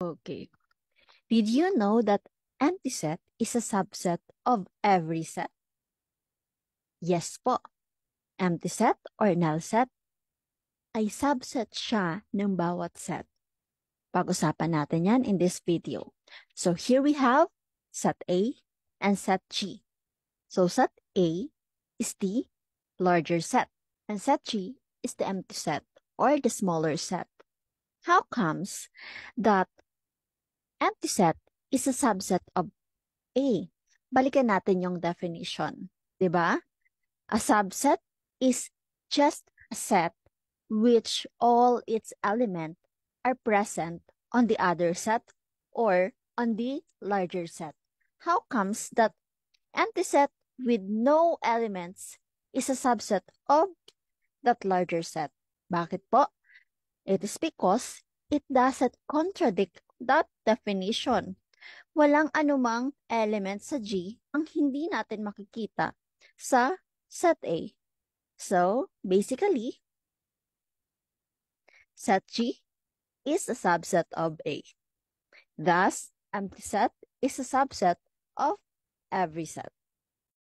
Okay. Did you know that empty set is a subset of every set? Yes po. Empty set or null set ay subset siya ng bawat set. Pag-usapan natin yan in this video. So here we have set A and set G. So set A is the larger set and set G is the empty set or the smaller set. How comes that empty set is a subset of A? Balikan natin yung definition. 'Di ba? A subset is just a set which all its elements are present on the other set or on the larger set. How comes that empty set with no elements is a subset of that larger set? Bakit po? It is because it doesn't contradict that definition. Walang anumang element sa G ang hindi natin makikita sa set A. So, basically, set G is a subset of A. Thus, empty set is a subset of every set.